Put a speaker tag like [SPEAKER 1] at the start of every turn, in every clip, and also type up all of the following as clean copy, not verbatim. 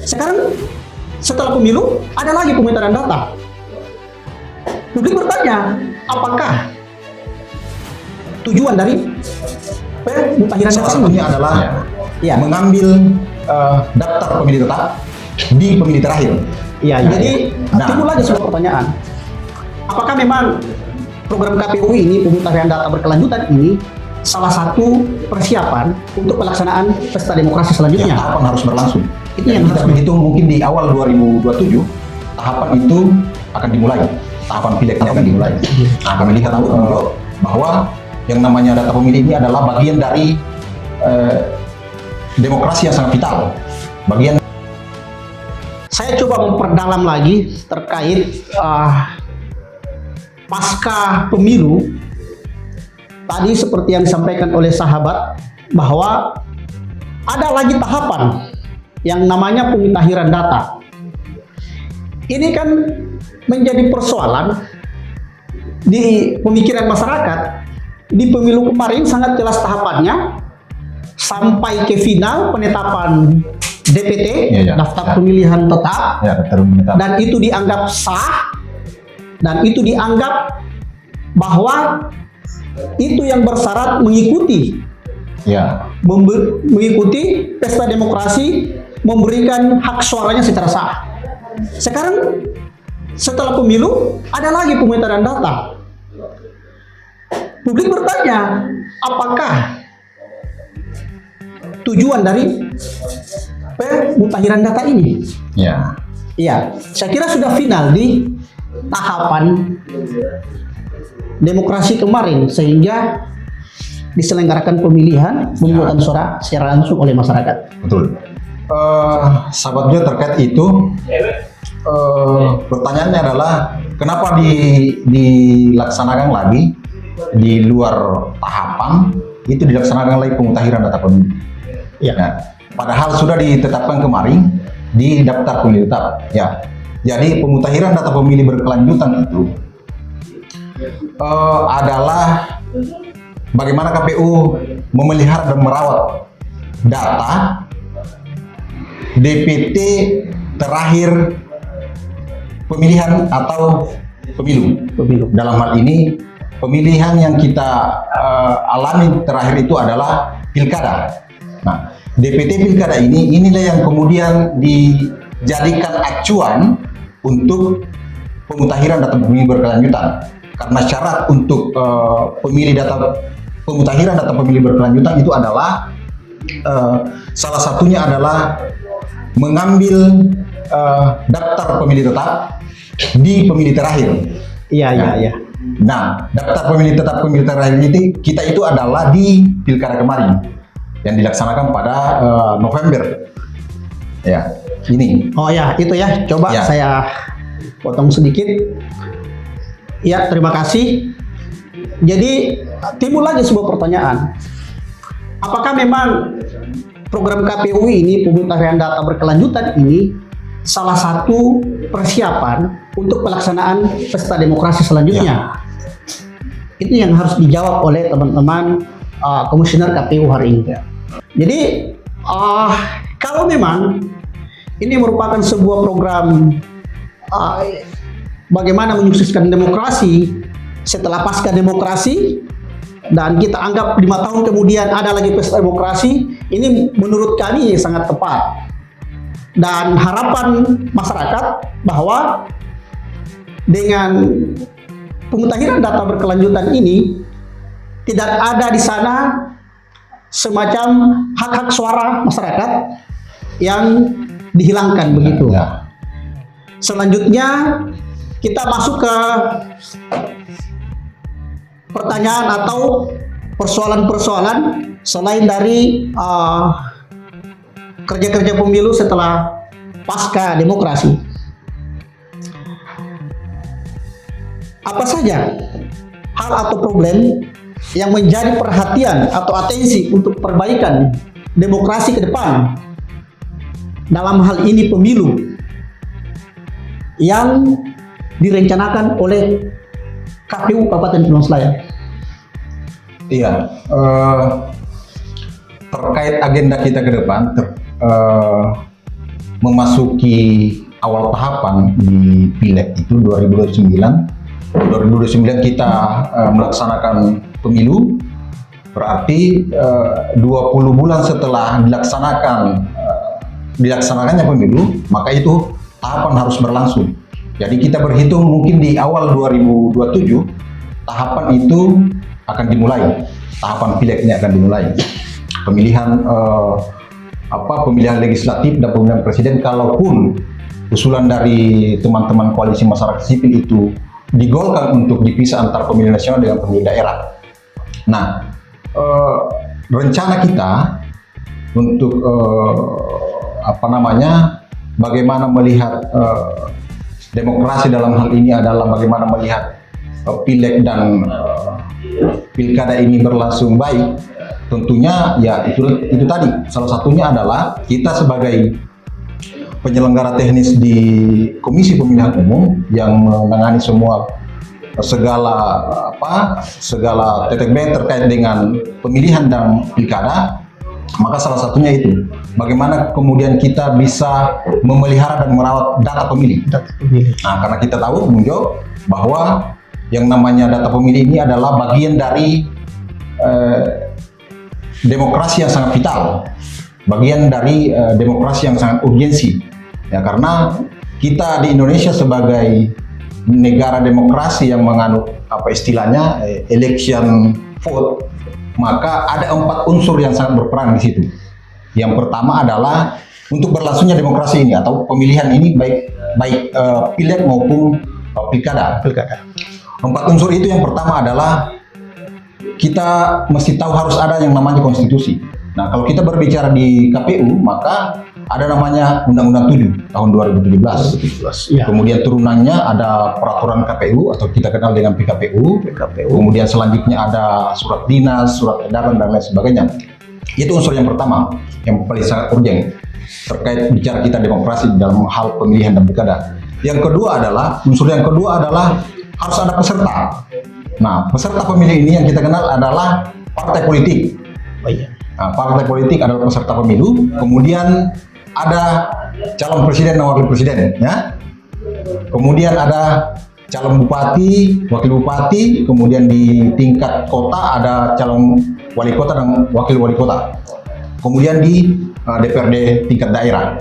[SPEAKER 1] Sekarang setelah pemilu ada lagi pemetaan data. Publik bertanya, apakah tujuan dari pemutahiran
[SPEAKER 2] Salah
[SPEAKER 1] data
[SPEAKER 2] satunya
[SPEAKER 1] ini
[SPEAKER 2] adalah
[SPEAKER 1] ya,
[SPEAKER 2] mengambil daftar pemilih tetap di pemilih terakhir.
[SPEAKER 1] ya, jadi
[SPEAKER 2] Nah.
[SPEAKER 1] timbul lagi sebuah pertanyaan. Apakah memang program KPU ini, pemutahiran data berkelanjutan ini, salah satu persiapan untuk pelaksanaan pesta demokrasi
[SPEAKER 2] Ya,
[SPEAKER 1] selanjutnya?
[SPEAKER 2] tahapan harus berlangsung.
[SPEAKER 1] Itu yang
[SPEAKER 2] kita
[SPEAKER 1] harus
[SPEAKER 2] berhitung mungkin di awal 2027 tahapan itu akan dimulai. Tahapan pileknya akan dimulai. Nah, kami lihat bahwa yang namanya data pemilih ini adalah bagian dari demokrasi yang sangat vital. Bagian
[SPEAKER 1] Saya coba memperdalam lagi terkait pasca pemilu. Tadi seperti yang disampaikan oleh sahabat bahwa ada lagi tahapan yang namanya pemutahiran data. Ini kan menjadi persoalan di pemikiran masyarakat. Di pemilu kemarin sangat jelas tahapannya sampai ke final penetapan DPT, daftar pemilihan tetap, dan itu dianggap sah, dan itu dianggap bahwa itu yang bersyarat mengikuti mengikuti pesta demokrasi, memberikan hak suaranya secara sah. Sekarang setelah pemilu ada lagi pemetaan data. Publik bertanya, apakah tujuan dari pemutahiran data ini? Iya, saya kira sudah final di tahapan demokrasi kemarin, sehingga diselenggarakan pemilihan pemungutan suara secara langsung oleh masyarakat.
[SPEAKER 2] betul. Sahabatnya terkait itu, pertanyaannya adalah kenapa dilaksanakan lagi di luar tahapan itu dilaksanakan lagi pemutahiran data pemilih. Nah, padahal sudah ditetapkan kemarin di daftar pemilih tetap. Jadi pemutahiran data pemilih berkelanjutan itu adalah bagaimana KPU memelihara dan merawat data DPT terakhir pemilihan atau pemilu. Dalam hal ini pemilihan yang kita alami terakhir itu adalah pilkada. Nah, DPT pilkada inilah yang kemudian dijadikan acuan untuk pemutahiran data pemilih berkelanjutan. Karena syarat untuk pemutahiran data pemilih berkelanjutan itu adalah salah satunya adalah mengambil daftar pemilih tetap di pemilih terakhir.
[SPEAKER 1] Iya.
[SPEAKER 2] Nah, daftar pemilih tetap pemilih terakhir ini kita itu adalah di pilkada kemarin yang dilaksanakan pada November. Ini.
[SPEAKER 1] Oh ya, itu ya. Coba saya potong sedikit. Ya, terima kasih. Jadi timbul lagi sebuah pertanyaan. Apakah memang program KPU ini, pemutahiran data berkelanjutan ini, salah satu persiapan untuk pelaksanaan pesta demokrasi selanjutnya? Itu yang harus dijawab oleh teman-teman komisioner KPU hari ini. Jadi kalau memang ini merupakan sebuah program bagaimana menyukseskan demokrasi setelah pasca demokrasi, dan kita anggap 5 tahun kemudian ada lagi pesta demokrasi, ini menurut kami sangat tepat. Dan harapan masyarakat bahwa dengan pemutahiran data berkelanjutan ini tidak ada di sana semacam hak-hak suara masyarakat yang dihilangkan begitu. Selanjutnya kita masuk ke pertanyaan atau persoalan-persoalan selain dari kerja-kerja pemilu setelah pasca demokrasi. Apa saja hal atau problem yang menjadi perhatian atau atensi untuk perbaikan demokrasi ke depan, dalam hal ini pemilu yang direncanakan oleh KPU Kabupaten Kepulauan Selayar?
[SPEAKER 2] Terkait agenda kita ke depan, memasuki awal tahapan di Pileg itu 2029 kita melaksanakan pemilu, berarti 20 bulan setelah dilaksanakannya pemilu, maka itu tahapan harus berlangsung. Jadi kita berhitung mungkin di awal 2027 tahapan itu akan dimulai, tahapan Pilegnya akan dimulai. Pemilihan legislatif dan pemilihan presiden, kalaupun usulan dari teman-teman koalisi masyarakat sipil itu digolkan untuk dipisah antara pemilihan nasional dengan pemilihan daerah. Nah, rencana kita untuk bagaimana melihat demokrasi dalam hal ini adalah bagaimana melihat Pileg dan pilkada ini berlangsung baik. Tentunya ya itu tadi, salah satunya adalah kita sebagai penyelenggara teknis di Komisi Pemilihan Umum yang menangani segala tetek bengek terkait dengan pemilihan dan pilkada, maka salah satunya itu bagaimana kemudian kita bisa memelihara dan merawat data pemilih. Nah, karena kita tahu Bung Jo bahwa yang namanya data pemilih ini adalah bagian dari demokrasi yang sangat vital, bagian dari demokrasi yang sangat urgensi. Ya, karena kita di Indonesia sebagai negara demokrasi yang menganut istilahnya election vote, maka ada 4 unsur yang sangat berperan di situ. Yang pertama adalah untuk berlangsungnya demokrasi ini atau pemilihan ini baik Pileg maupun pilkada. 4 unsur itu, yang pertama adalah kita mesti tahu harus ada yang namanya konstitusi. Nah, kalau kita berbicara di KPU, maka ada namanya Undang-Undang 7 tahun 2017. Ya. Kemudian turunannya ada peraturan KPU atau kita kenal dengan PKPU. Kemudian selanjutnya ada surat dinas, surat edaran dan lain sebagainya. Itu unsur yang pertama, yang paling sangat urgent terkait bicara kita demokrasi dalam hal pemilihan dan pilkada. Unsur yang kedua adalah harus ada peserta. Nah, peserta pemilu ini yang kita kenal adalah partai politik. Nah, partai politik adalah peserta pemilu. Kemudian ada calon presiden dan wakil presiden, ya. Kemudian ada calon bupati, wakil bupati. Kemudian di tingkat kota ada calon wali kota dan wakil wali kota. Kemudian di DPRD tingkat daerah.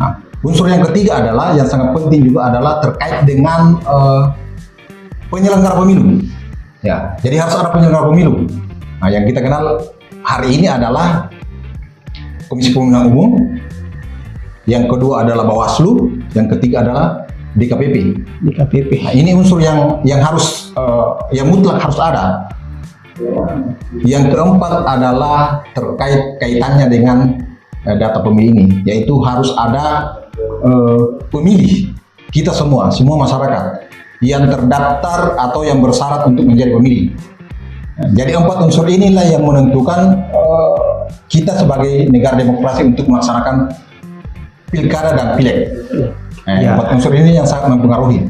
[SPEAKER 2] Nah, unsur yang ketiga adalah yang sangat penting juga adalah terkait dengan penyelenggara pemilu. Ya, jadi harus ada penyelenggara pemilu. Nah, yang kita kenal hari ini adalah Komisi Pemilihan Umum, yang kedua adalah Bawaslu, yang ketiga adalah DKPP. Nah, ini unsur yang harus yang mutlak harus ada. Yang keempat adalah terkait kaitannya dengan data pemilih ini, yaitu harus ada pemilih, kita semua masyarakat yang terdaftar atau yang bersyarat untuk menjadi pemilih. Jadi 4 unsur inilah yang menentukan kita sebagai negara demokrasi untuk melaksanakan pilkada dan pileg. 4 unsur ini yang sangat mempengaruhi.